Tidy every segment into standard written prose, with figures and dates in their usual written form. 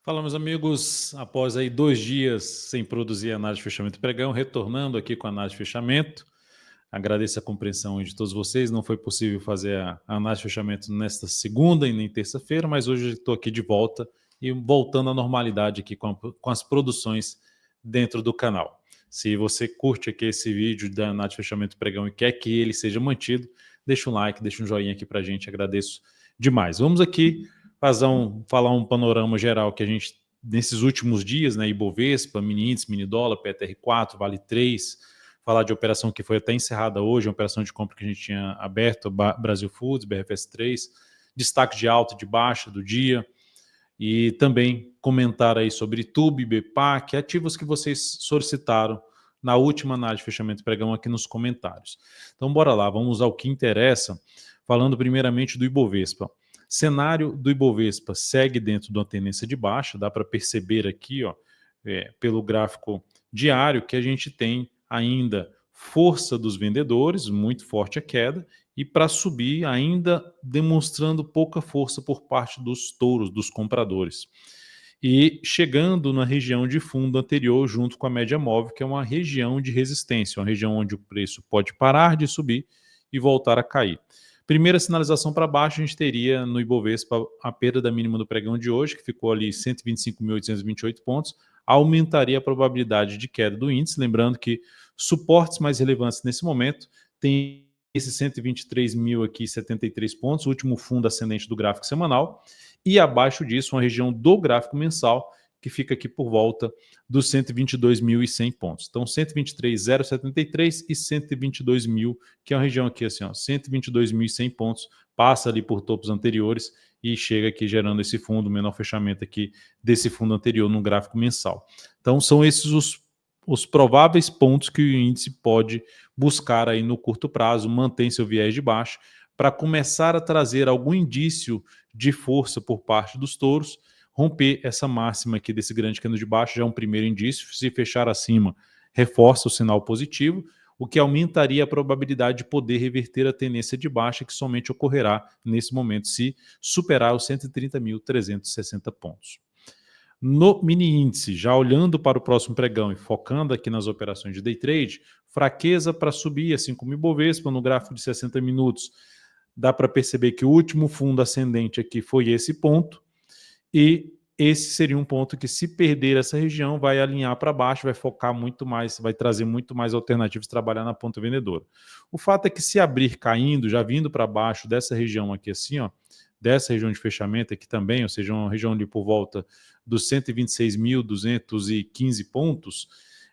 Fala, meus amigos, após aí 2 dias sem produzir análise de fechamento e pregão, retornando aqui com a análise de fechamento. Agradeço a compreensão de todos vocês, não foi possível fazer a análise de fechamento nesta segunda e nem terça-feira, mas hoje estou aqui de volta e voltando à normalidade aqui com as produções dentro do canal. Se você curte aqui esse vídeo da análise de fechamento e pregão e quer que ele seja mantido, deixa um like, deixa um joinha aqui pra gente, agradeço demais. Vamos aqui falar um panorama geral que a gente, nesses últimos dias, né, Ibovespa, mini índice, mini dólar, PTR4, Vale 3, falar de operação que foi até encerrada hoje, uma operação de compra que a gente tinha aberto, Brasil Foods, BRFS3, destaque de alta e de baixa do dia, e também comentar aí sobre Tube, BPAC, ativos que vocês solicitaram na última análise de fechamento pregão aqui nos comentários. Então bora lá, vamos ao que interessa, falando primeiramente do Ibovespa. Cenário do Ibovespa segue dentro de uma tendência de baixa, dá para perceber aqui, ó, pelo gráfico diário, que a gente tem ainda força dos vendedores, muito forte a queda, e para subir ainda demonstrando pouca força por parte dos touros, dos compradores. E chegando na região de fundo anterior junto com a média móvel, que é uma região de resistência, uma região onde o preço pode parar de subir e voltar a cair. Primeira sinalização para baixo, a gente teria no Ibovespa a perda da mínima do pregão de hoje, que ficou ali 125.828 pontos, aumentaria a probabilidade de queda do índice, lembrando que suportes mais relevantes nesse momento tem esse 123.000 aqui, 73 pontos, o último fundo ascendente do gráfico semanal, e abaixo disso uma região do gráfico mensal, que fica aqui por volta dos 122.100 pontos. Então 123.073 e 122.000, que é uma região aqui assim, ó, 122.100 pontos, passa ali por topos anteriores e chega aqui gerando esse fundo, menor fechamento aqui desse fundo anterior no gráfico mensal. Então são esses os prováveis pontos que o índice pode buscar aí no curto prazo, mantém seu viés de baixo, para começar a trazer algum indício de força por parte dos touros, romper essa máxima aqui desse grande candle de baixo já é um primeiro indício, se fechar acima, reforça o sinal positivo, o que aumentaria a probabilidade de poder reverter a tendência de baixa que somente ocorrerá nesse momento se superar os 130.360 pontos. No mini índice, já olhando para o próximo pregão e focando aqui nas operações de day trade, fraqueza para subir, assim como o Ibovespa no gráfico de 60 minutos, dá para perceber que o último fundo ascendente aqui foi esse ponto, e esse seria um ponto que, se perder essa região, vai alinhar para baixo, vai focar muito mais, vai trazer muito mais alternativas de trabalhar na ponta vendedora. O fato é que, se abrir caindo, já vindo para baixo dessa região aqui assim, ó, dessa região de fechamento aqui também, ou seja, uma região ali por volta dos 126.215 pontos,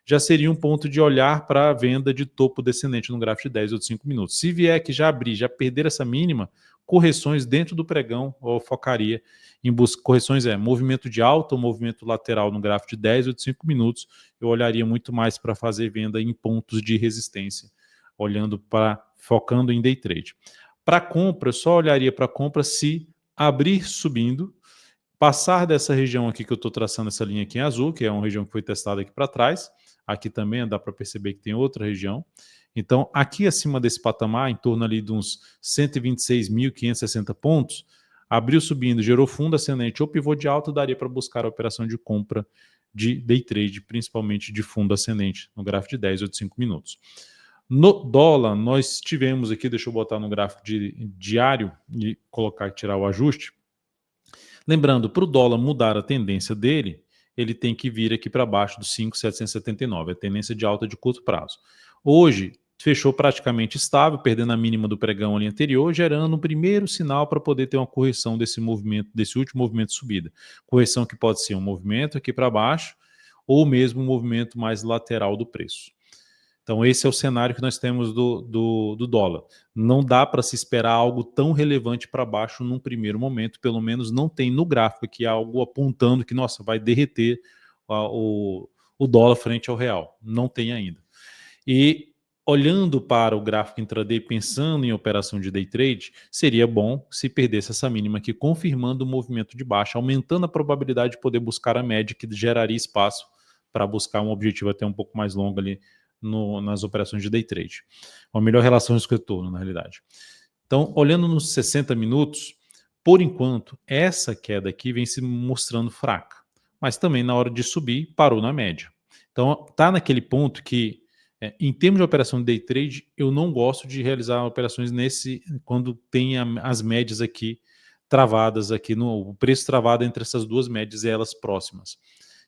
já seria um ponto de olhar para a venda de topo descendente no gráfico de 10 ou de 5 minutos. Se vier que já abrir, já perder essa mínima, correções dentro do pregão, ou focaria em busca, correções movimento de alta ou movimento lateral no gráfico de 10 ou de 5 minutos, eu olharia muito mais para fazer venda em pontos de resistência, focando em day trade. Para compra, eu só olharia para compra se abrir subindo, passar dessa região aqui que eu estou traçando essa linha aqui em azul, que é uma região que foi testada aqui para trás, aqui também dá para perceber que tem outra região. Então, aqui acima desse patamar, em torno ali de uns 126.560 pontos, abriu subindo, gerou fundo ascendente ou pivô de alta, daria para buscar a operação de compra de day trade, principalmente de fundo ascendente, no gráfico de 10 ou de 5 minutos. No dólar, nós tivemos aqui, deixa eu botar no gráfico diário e tirar o ajuste. Lembrando, para o dólar mudar a tendência dele, ele tem que vir aqui para baixo dos 5.779, a tendência de alta de curto prazo. Hoje, fechou praticamente estável, perdendo a mínima do pregão ali anterior, gerando um primeiro sinal para poder ter uma correção desse movimento, desse último movimento de subida. Correção que pode ser um movimento aqui para baixo, ou mesmo um movimento mais lateral do preço. Então, esse é o cenário que nós temos do dólar. Não dá para se esperar algo tão relevante para baixo num primeiro momento, pelo menos não tem no gráfico aqui algo apontando que, nossa, vai derreter o dólar frente ao real. Não tem ainda. E olhando para o gráfico intraday, pensando em operação de day trade, seria bom se perdesse essa mínima aqui, confirmando o movimento de baixa, aumentando a probabilidade de poder buscar a média, que geraria espaço para buscar um objetivo até um pouco mais longo ali nas operações de day trade. Uma melhor relação risco-retorno, na realidade. Então, olhando nos 60 minutos, por enquanto, essa queda aqui vem se mostrando fraca. mas também na hora de subir parou na média. Então tá naquele ponto que, em termos de operação de day trade, eu não gosto de realizar operações quando tem as médias aqui travadas aqui no o preço travado entre essas duas médias e elas próximas,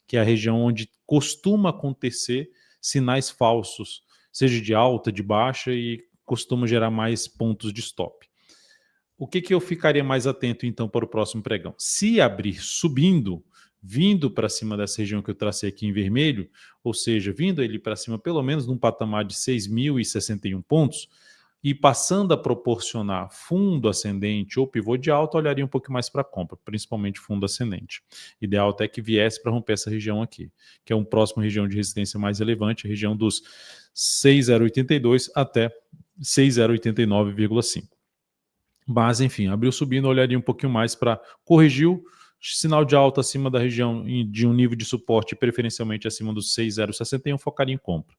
que é a região onde costuma acontecer sinais falsos, seja de alta, de baixa, e costuma gerar mais pontos de stop. O que eu ficaria mais atento então para o próximo pregão? Se abrir subindo, vindo para cima dessa região que eu tracei aqui em vermelho, ou seja, vindo ele para cima pelo menos num patamar de 6.061 pontos, e passando a proporcionar fundo ascendente ou pivô de alta, olharia um pouco mais para a compra, principalmente fundo ascendente. Ideal até que viesse para romper essa região aqui, que é uma próxima região de resistência mais relevante, a região dos 6.082 até 6.089,5. Mas, enfim, abriu subindo, olharia um pouquinho mais para corrigiu, sinal de alta acima da região de um nível de suporte, preferencialmente acima dos 6.061, focaria em compra.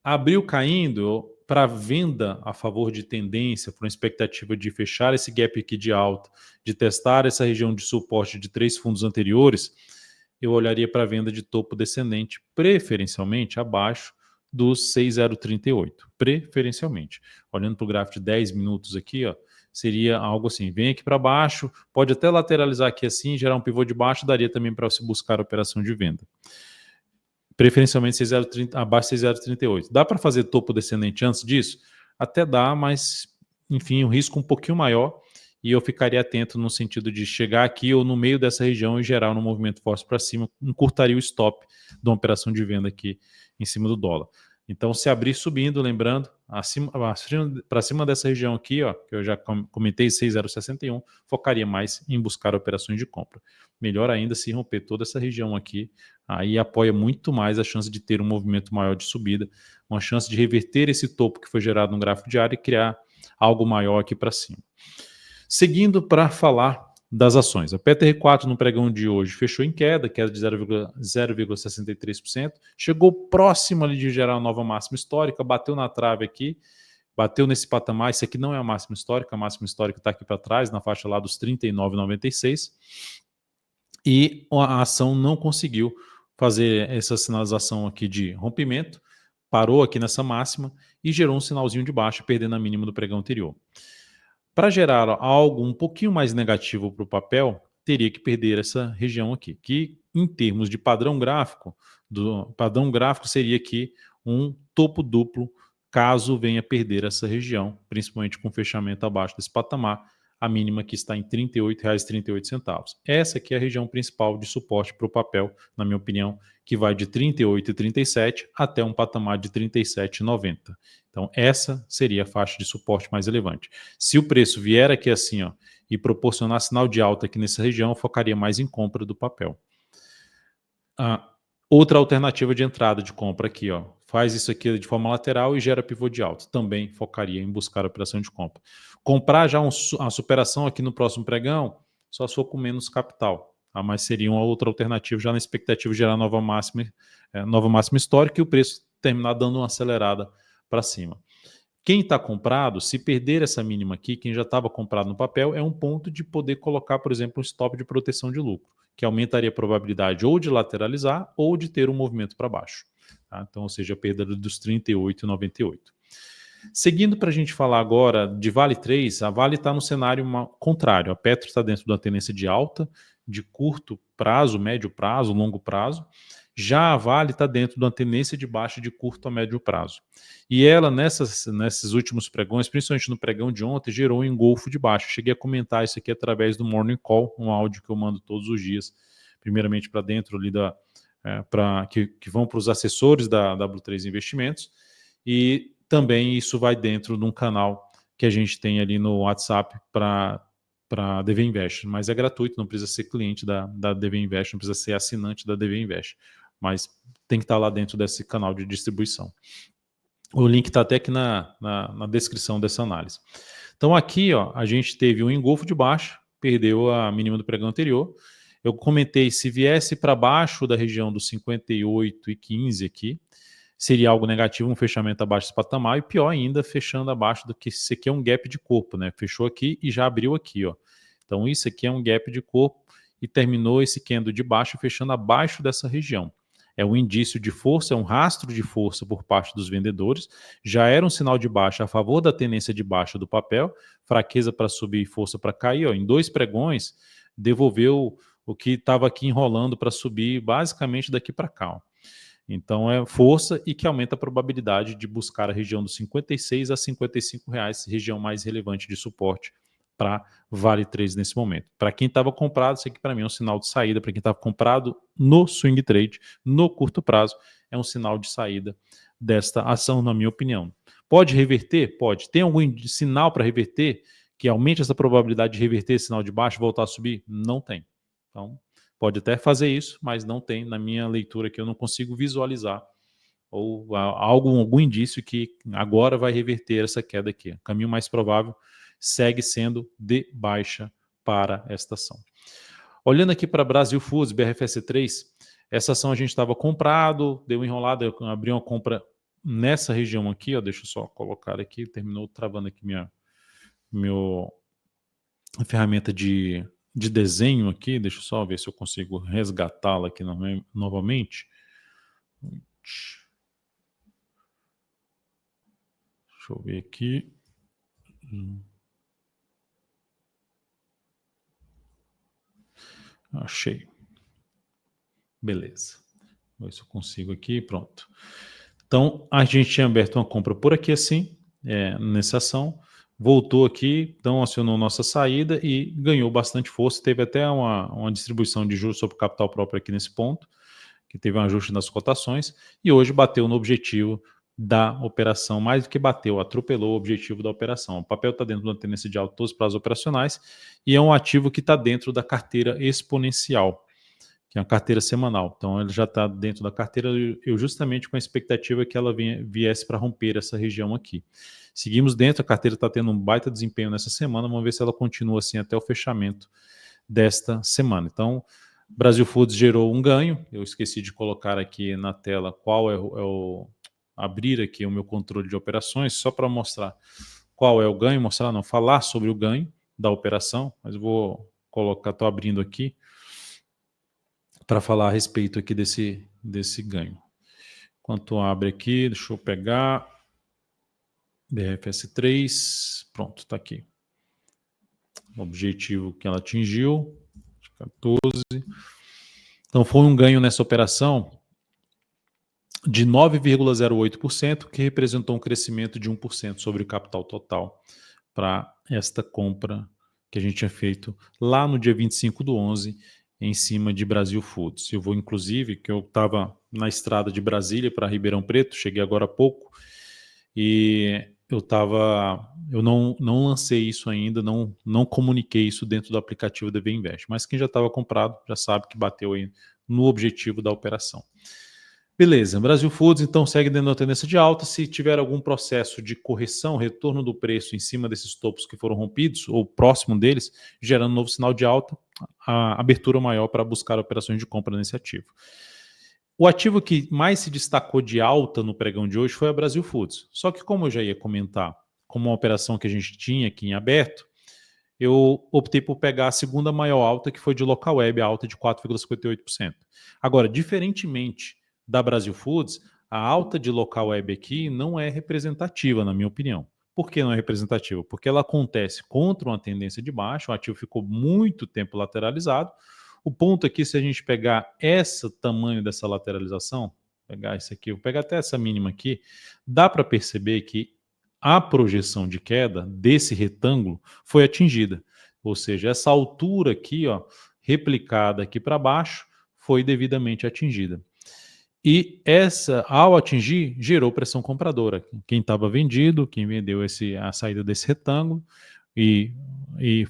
Abriu caindo para venda a favor de tendência, por uma expectativa de fechar esse gap aqui de alta, de testar essa região de suporte de 3 fundos anteriores, eu olharia para a venda de topo descendente, preferencialmente abaixo dos 6.038, preferencialmente. Olhando para o gráfico de 10 minutos aqui, ó, seria algo assim, vem aqui para baixo, pode até lateralizar aqui assim, gerar um pivô de baixo, daria também para se buscar a operação de venda. Preferencialmente 6.030, abaixo de 6.038. Dá para fazer topo descendente antes disso? Até dá, mas, enfim, o risco um pouquinho maior, e eu ficaria atento no sentido de chegar aqui ou no meio dessa região e gerar um movimento forte para cima, encurtaria o stop de uma operação de venda aqui em cima do dólar. Então, se abrir subindo, lembrando, para cima dessa região aqui, ó, que eu já comentei, 6.061, focaria mais em buscar operações de compra. Melhor ainda se romper toda essa região aqui, aí apoia muito mais a chance de ter um movimento maior de subida, uma chance de reverter esse topo que foi gerado no gráfico diário e criar algo maior aqui para cima. Seguindo para falar das ações. A PTR4 no pregão de hoje fechou em queda de 0,63%, chegou próximo ali de gerar uma nova máxima histórica, bateu na trave aqui, bateu nesse patamar. Isso aqui não é a máxima histórica está aqui para trás, na faixa lá dos 39,96, e a ação não conseguiu fazer essa sinalização aqui de rompimento, parou aqui nessa máxima e gerou um sinalzinho de baixa, perdendo a mínima do pregão anterior. Para gerar algo um pouquinho mais negativo para o papel, teria que perder essa região aqui, que em termos de padrão gráfico, seria aqui um topo duplo, caso venha perder essa região, principalmente com fechamento abaixo desse patamar, a mínima que está em R$ 38,38. Essa aqui é a região principal de suporte para o papel, na minha opinião, que vai de R$ 38,37 até um patamar de R$ 37,90. Então, essa seria a faixa de suporte mais relevante. Se o preço vier aqui assim, ó, e proporcionar sinal de alta aqui nessa região, eu focaria mais em compra do papel. Outra alternativa de entrada de compra aqui, ó, faz isso aqui de forma lateral e gera pivô de alta. Também focaria em buscar a operação de compra. Comprar já a superação aqui no próximo pregão, só se for com menos capital. Tá? Mas seria uma outra alternativa já na expectativa de gerar nova máxima histórica e o preço terminar dando uma acelerada para cima. Quem está comprado, se perder essa mínima aqui, quem já estava comprado no papel, é um ponto de poder colocar, por exemplo, um stop de proteção de lucro, que aumentaria a probabilidade ou de lateralizar ou de ter um movimento para baixo. Tá? Então, ou seja, a perda dos 38,98. Seguindo para a gente falar agora de Vale 3, a Vale está no cenário contrário. A Petro está dentro da tendência de alta, de curto prazo, médio prazo, longo prazo. Já a Vale está dentro de uma tendência de baixa de curto a médio prazo. E ela, nesses últimos pregões, principalmente no pregão de ontem, gerou um engolfo de baixa. Cheguei a comentar isso aqui através do Morning Call, um áudio que eu mando todos os dias, primeiramente para dentro ali que vão para os assessores da W3 Investimentos, e também isso vai dentro de um canal que a gente tem ali no WhatsApp para DV Invest, mas é gratuito, não precisa ser cliente da DV Invest, não precisa ser assinante da DV Invest, mas tem que estar lá dentro desse canal de distribuição. O link está até aqui na descrição dessa análise. Então aqui, ó, a gente teve um engolfo de baixa, perdeu a mínima do pregão anterior. Eu comentei, se viesse para baixo da região dos 58,15 aqui, seria algo negativo, um fechamento abaixo desse patamar, e pior ainda, fechando abaixo do que isso aqui é um gap de corpo, né? Fechou aqui e já abriu aqui, ó. Então isso aqui é um gap de corpo, e terminou esse candle de baixo fechando abaixo dessa região. É um indício de força, é um rastro de força por parte dos vendedores. Já era um sinal de baixa a favor da tendência de baixa do papel, fraqueza para subir e força para cair. Ó, em 2 pregões, devolveu o que estava aqui enrolando para subir, basicamente daqui para cá. Ó. Então é força e que aumenta a probabilidade de buscar a região dos 56 a 55 reais, região mais relevante de suporte para Vale 3 nesse momento. Para quem estava comprado, isso aqui para mim é um sinal de saída. Para quem estava comprado no swing trade, no curto prazo, é um sinal de saída desta ação, na minha opinião. Pode reverter? Pode. Tem algum sinal para reverter que aumente essa probabilidade de reverter esse sinal de baixo e voltar a subir? Não tem. Então, pode até fazer isso, mas não tem, na minha leitura, que eu não consigo visualizar ou algum indício que agora vai reverter essa queda aqui. O caminho mais provável segue sendo de baixa para esta ação. Olhando aqui para Brasil Foods, BRFS3, essa ação a gente estava comprado, deu enrolada, eu abri uma compra nessa região aqui, ó, deixa eu só colocar aqui, terminou travando aqui minha ferramenta de desenho aqui, deixa eu só ver se eu consigo resgatá-la aqui novamente. Deixa eu ver aqui. Achei. Beleza. Vou ver se eu consigo aqui, pronto. Então, a gente tinha aberto uma compra por aqui assim, nessa ação, voltou aqui, então acionou nossa saída e ganhou bastante força, teve até uma distribuição de juros sobre capital próprio aqui nesse ponto, que teve um ajuste nas cotações, e hoje bateu no objetivo da operação, mais do que bateu, atropelou o objetivo da operação. O papel está dentro da tendência de alta todos os prazos operacionais e é um ativo que está dentro da carteira exponencial, que é uma carteira semanal. Então, ele já está dentro da carteira, eu justamente com a expectativa que ela viesse para romper essa região aqui. Seguimos dentro, a carteira está tendo um baita desempenho nessa semana, vamos ver se ela continua assim até o fechamento desta semana. Então, Brasil Foods gerou um ganho, eu esqueci de colocar aqui na tela qual é o abrir aqui o meu controle de operações, só para mostrar qual é o ganho, falar sobre o ganho da operação, mas eu vou colocar, estou abrindo aqui, para falar a respeito aqui desse ganho. Enquanto abre aqui, deixa eu pegar BRFS3, pronto, está aqui. O objetivo que ela atingiu, 14. Então foi um ganho nessa operação de 9,08%, que representou um crescimento de 1% sobre o capital total para esta compra que a gente tinha feito lá no dia 25/11, em cima de Brasil Foods. Eu vou, inclusive, que eu estava na estrada de Brasília para Ribeirão Preto, cheguei agora há pouco, e eu não lancei isso ainda, não comuniquei isso dentro do aplicativo da VInvest, mas quem já estava comprado já sabe que bateu aí no objetivo da operação. Beleza, Brasil Foods então segue dentro da tendência de alta. Se tiver algum processo de correção, retorno do preço em cima desses topos que foram rompidos ou próximo deles, gerando um novo sinal de alta, a abertura maior para buscar operações de compra nesse ativo. O ativo que mais se destacou de alta no pregão de hoje foi a Brasil Foods. Só que, como eu já ia comentar, como uma operação que a gente tinha aqui em aberto, eu optei por pegar a segunda maior alta, que foi de Local Web, a alta de 4,58%. Agora, diferentemente da Brasil Foods, a alta de Local Web aqui não é representativa, na minha opinião. Por que não é representativa? Porque ela acontece contra uma tendência de baixa, o ativo ficou muito tempo lateralizado. O ponto aqui, se a gente pegar esse tamanho dessa lateralização, pegar isso aqui, vou pegar até essa mínima aqui, dá para perceber que a projeção de queda desse retângulo foi atingida. Ou seja, essa altura aqui, ó, replicada aqui para baixo, foi devidamente atingida. E essa, ao atingir, gerou pressão compradora. Quem estava vendido, quem vendeu a saída desse retângulo, e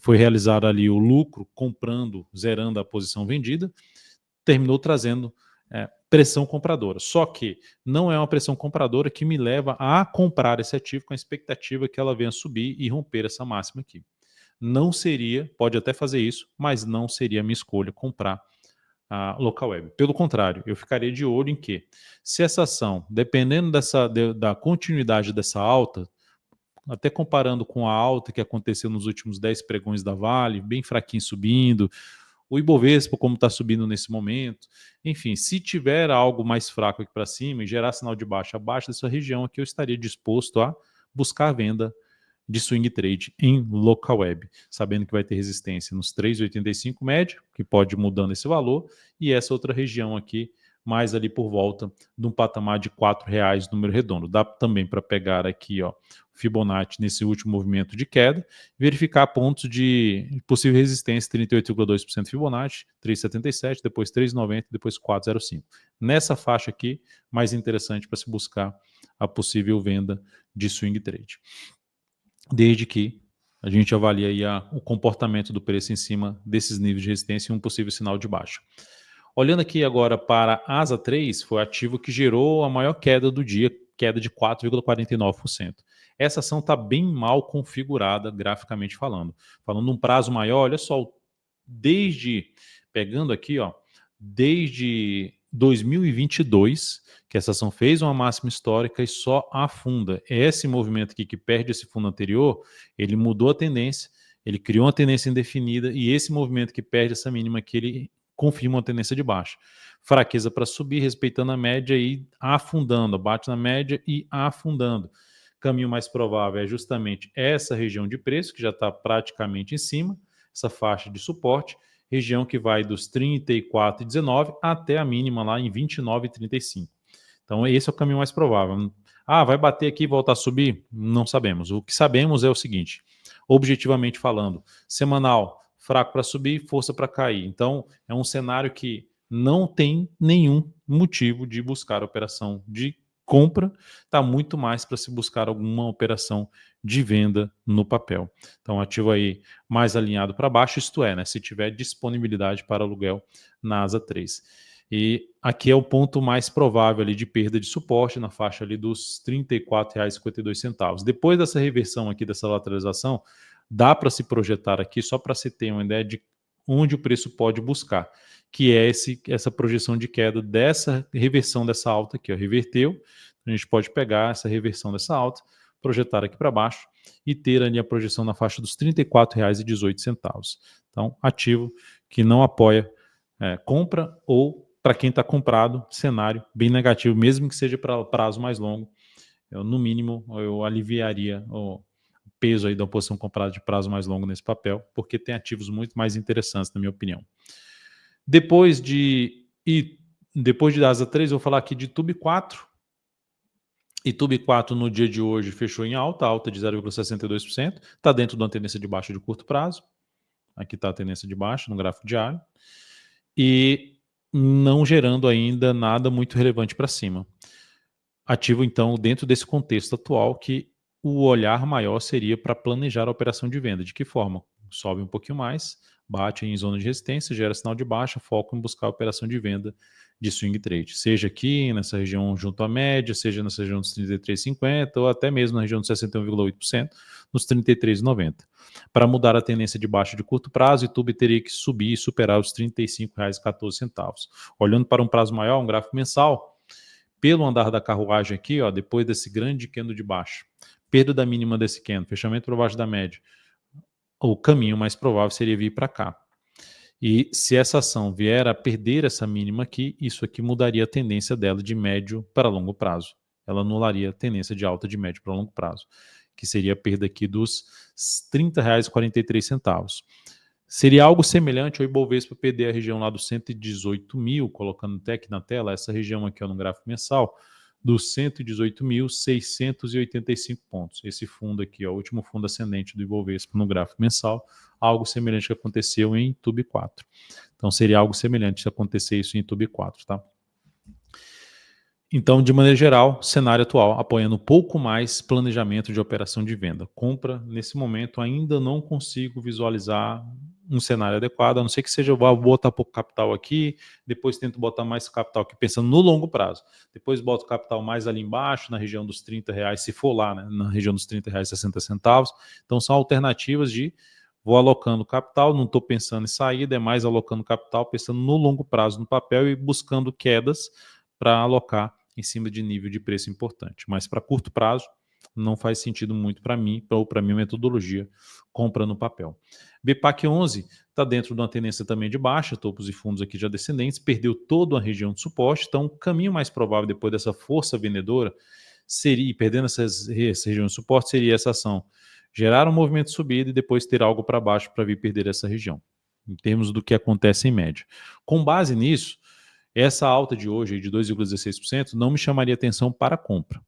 foi realizado ali o lucro, comprando, zerando a posição vendida, terminou trazendo pressão compradora. Só que não é uma pressão compradora que me leva a comprar esse ativo com a expectativa que ela venha subir e romper essa máxima aqui. Não seria, pode até fazer isso, mas não seria a minha escolha comprar a Local Web. Pelo contrário, eu ficaria de olho em que, se essa ação, dependendo da continuidade dessa alta, até comparando com a alta que aconteceu nos últimos 10 pregões da Vale, bem fraquinho subindo, o Ibovespa, como está subindo nesse momento. Enfim, se tiver algo mais fraco aqui para cima e gerar sinal de baixa abaixo dessa região aqui, eu estaria disposto a buscar a venda de swing trade em local web, sabendo que vai ter resistência nos 3,85 médio, que pode ir mudando esse valor, e essa outra região aqui, mais ali por volta de um patamar de R$ 4 número redondo. Dá também para pegar aqui, ó, Fibonacci nesse último movimento de queda, verificar pontos de possível resistência, 38,2% Fibonacci, 3,77, depois 3,90, depois 4,05. Nessa faixa aqui, mais interessante para se buscar a possível venda de swing trade. Desde que a gente avalie aí o comportamento do preço em cima desses níveis de resistência e um possível sinal de baixa. Olhando aqui agora para a ASA 3, foi o ativo que gerou a maior queda do dia, queda de 4,49%. Essa ação está bem mal configurada, graficamente falando. Falando num prazo maior, olha só, pegando aqui, ó, desde 2022, que essa ação fez uma máxima histórica e só afunda. Esse movimento aqui que perde esse fundo anterior, ele mudou a tendência, ele criou uma tendência indefinida e esse movimento que perde essa mínima aqui, ele confirma uma tendência de baixa. Fraqueza para subir, respeitando a média e afundando, bate na média e afundando. Caminho mais provável é justamente essa região de preço, que já está praticamente em cima, essa faixa de suporte, região que vai dos 34,19 até a mínima lá em 29,35. Então esse é o caminho mais provável. Ah, vai bater aqui e voltar a subir? Não sabemos. O que sabemos é o seguinte, objetivamente falando, semanal, fraco para subir, força para cair. Então é um cenário que não tem nenhum motivo de buscar operação de compra, está muito mais para se buscar alguma operação de venda no papel. Então, ativo aí mais alinhado para baixo, isto é, né, se tiver disponibilidade para aluguel na ASA 3. E aqui é o ponto mais provável ali de perda de suporte na faixa ali dos R$ 34,52. Depois dessa reversão aqui, dessa lateralização, dá para se projetar aqui, só para se ter uma ideia de onde o preço pode buscar, que é essa projeção de queda dessa reversão dessa alta aqui, ó, reverteu, a gente pode pegar essa reversão dessa alta, projetar aqui para baixo e ter ali a projeção na faixa dos R$ 34,18. Então, ativo que não apoia compra ou, para quem está comprado, cenário bem negativo, mesmo que seja para prazo mais longo, no mínimo eu aliviaria o peso aí da posição comprada de prazo mais longo nesse papel, porque tem ativos muito mais interessantes, na minha opinião. Depois de ASA 3, eu vou falar aqui de TUB 4. E TUB 4 no dia de hoje fechou em alta de 0,62%, está dentro de uma tendência de baixa de curto prazo. Aqui está a tendência de baixa no gráfico diário. E não gerando ainda nada muito relevante para cima. Ativo, então, dentro desse contexto atual, que o olhar maior seria para planejar a operação de venda. De que forma? Sobe um pouquinho mais, bate em zona de resistência, gera sinal de baixa, foco em buscar a operação de venda de swing trade. Seja aqui nessa região junto à média, seja nessa região dos 33,50 ou até mesmo na região dos 61,8%, nos 33,90. Para mudar a tendência de baixa de curto prazo, o YouTube teria que subir e superar os R$ 35,14. Olhando para um prazo maior, um gráfico mensal, pelo andar da carruagem aqui, ó, depois desse grande candle de baixo, perda da mínima desse candle, fechamento por baixo da média, o caminho mais provável seria vir para cá. E se essa ação vier a perder essa mínima aqui, isso aqui mudaria a tendência dela de médio para longo prazo. Ela anularia a tendência de alta de médio para longo prazo, que seria a perda aqui dos R$ 30,43. Seria algo semelhante ao Ibovespa perder a região lá dos 118 mil, colocando até aqui na tela, essa região aqui ó, no gráfico mensal, dos 118.685 pontos. Esse fundo aqui, ó, o último fundo ascendente do Ibovespa no gráfico mensal, algo semelhante que aconteceu em TUB 4. Então seria algo semelhante se acontecer isso em TUB 4, tá? Então, de maneira geral, cenário atual apoiando um pouco mais planejamento de operação de venda. Compra, nesse momento, ainda não consigo visualizar um cenário adequado, a não ser que seja eu vou botar pouco capital aqui, depois tento botar mais capital aqui, pensando no longo prazo. Depois boto capital mais ali embaixo, na região dos R$ 30, se for lá, né, na região dos R$ 30,60. Então, são alternativas de vou alocando capital, não estou pensando em saída, é mais alocando capital, pensando no longo prazo no papel e buscando quedas para alocar em cima de nível de preço importante. Mas para curto prazo, não faz sentido muito para mim, ou para minha metodologia, compra no papel. BPAC 11 está dentro de uma tendência também de baixa, topos e fundos aqui já descendentes, perdeu toda a região de suporte, então o caminho mais provável depois dessa força vendedora seria, perdendo essa região de suporte, seria essa ação gerar um movimento de subida e depois ter algo para baixo para vir perder essa região, em termos do que acontece em média. Com base nisso, essa alta de hoje de 2,16% não me chamaria atenção para compra.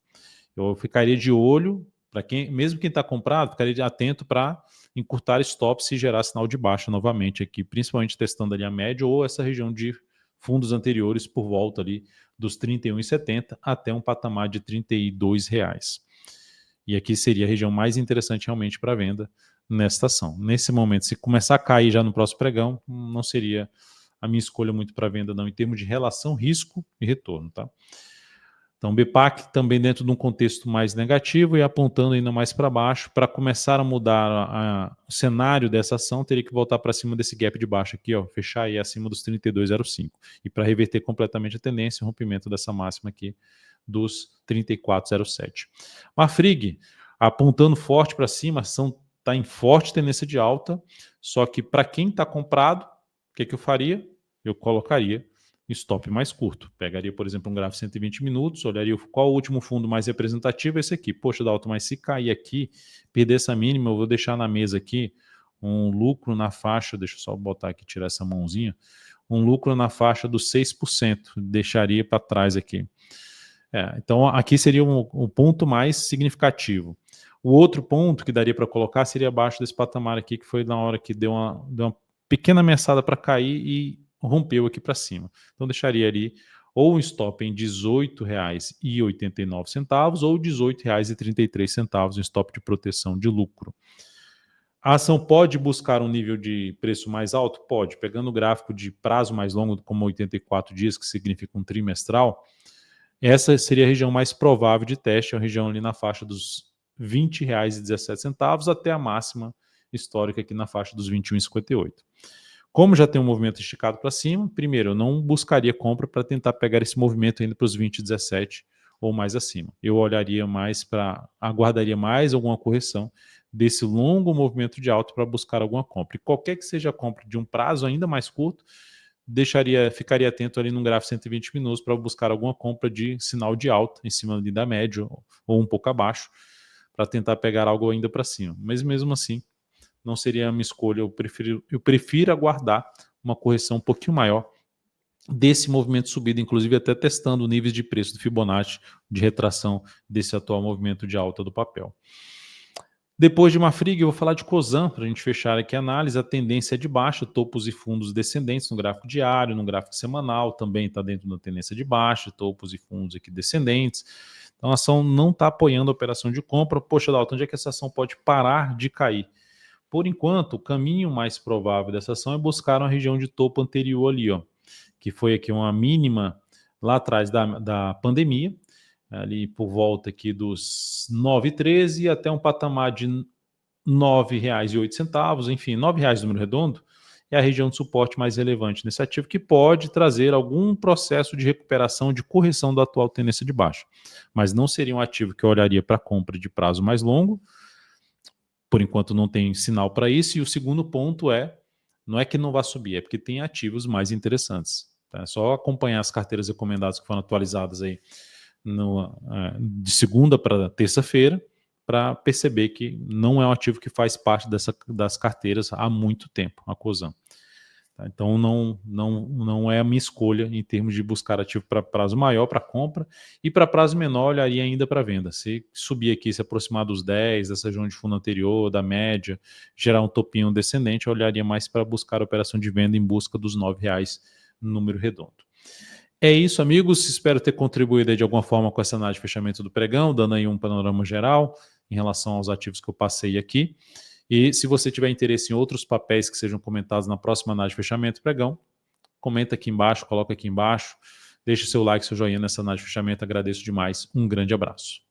Eu ficaria de olho, para quem, mesmo quem está comprado, ficaria atento para encurtar stop se gerar sinal de baixa novamente aqui, principalmente testando ali a média ou essa região de fundos anteriores por volta ali dos R$ 31,70 até um patamar de R$ 32. E aqui seria a região mais interessante realmente para venda nesta ação. Nesse momento, se começar a cair já no próximo pregão, não seria a minha escolha muito para venda não, em termos de relação risco e retorno, tá? Então, BPAC também dentro de um contexto mais negativo e apontando ainda mais para baixo. Para começar a mudar o cenário dessa ação, teria que voltar para cima desse gap de baixo aqui, ó, fechar aí acima dos 32,05. E para reverter completamente a tendência, o rompimento dessa máxima aqui dos 34,07. Marfrig, apontando forte para cima, a ação está em forte tendência de alta, só que para quem está comprado, o que eu faria? Eu colocaria stop mais curto. Pegaria, por exemplo, um gráfico de 120 minutos, olharia qual o último fundo mais representativo, esse aqui. Poxa, Dalton, mas se cair aqui, perder essa mínima, eu vou deixar na mesa aqui um lucro na faixa, deixa eu só botar aqui, tirar essa mãozinha, um lucro na faixa dos 6%, deixaria para trás aqui. Então aqui seria um ponto mais significativo. O outro ponto que daria para colocar seria abaixo desse patamar aqui, que foi na hora que deu uma pequena ameaçada para cair e rompeu aqui para cima. Então deixaria ali ou um stop em R$ 18,89 ou R$ 18,33, um stop de proteção de lucro. A ação pode buscar um nível de preço mais alto? Pode. Pegando o gráfico de prazo mais longo, como 84 dias, que significa um trimestral, essa seria a região mais provável de teste, a região ali na faixa dos R$ 20,17 até a máxima histórica aqui na faixa dos R$ 21,58. Como já tem um movimento esticado para cima, primeiro, eu não buscaria compra para tentar pegar esse movimento ainda para os 20,17 ou mais acima. Eu olharia mais aguardaria mais alguma correção desse longo movimento de alta para buscar alguma compra. E qualquer que seja a compra de um prazo ainda mais curto, ficaria atento ali no gráfico 120 minutos para buscar alguma compra de sinal de alta em cima ali da média ou um pouco abaixo, para tentar pegar algo ainda para cima. Mas mesmo assim, não seria a minha escolha. Eu prefiro aguardar uma correção um pouquinho maior desse movimento de subida, inclusive até testando níveis de preço do Fibonacci de retração desse atual movimento de alta do papel. Depois de Marfrig, eu vou falar de Cosan, para a gente fechar aqui a análise. A tendência é de baixa, topos e fundos descendentes no gráfico diário, no gráfico semanal, também está dentro da tendência de baixa, topos e fundos aqui descendentes. Então a ação não está apoiando a operação de compra. Poxa, Dalton, onde é que essa ação pode parar de cair? Por enquanto, o caminho mais provável dessa ação é buscar uma região de topo anterior ali, ó, que foi aqui uma mínima lá atrás da pandemia, ali por volta aqui dos 9,13 até um patamar de R$ 9,08, enfim, R$ 9,00 número redondo, é a região de suporte mais relevante nesse ativo, que pode trazer algum processo de recuperação, de correção da atual tendência de baixa. Mas não seria um ativo que eu olharia para compra de prazo mais longo. Por enquanto não tem sinal para isso. E o segundo ponto não é que não vai subir, é porque tem ativos mais interessantes. Tá? É só acompanhar as carteiras recomendadas que foram atualizadas aí de segunda para terça-feira, para perceber que não é um ativo que faz parte das carteiras há muito tempo, a Cosan. Tá? Então não é a minha escolha em termos de buscar ativo para prazo maior para compra, e para prazo menor olharia ainda para venda. Se subir aqui, se aproximar dos 10, dessa região de fundo anterior, da média, gerar um topinho descendente, eu olharia mais para buscar a operação de venda em busca dos R$ 9,00 número redondo. É isso, amigos. Espero ter contribuído de alguma forma com essa análise de fechamento do pregão, dando aí um panorama geral em relação aos ativos que eu passei aqui. E se você tiver interesse em outros papéis que sejam comentados na próxima análise de fechamento do pregão, comenta aqui embaixo, coloca aqui embaixo, deixa seu like, seu joinha nessa análise de fechamento. Agradeço demais. Um grande abraço.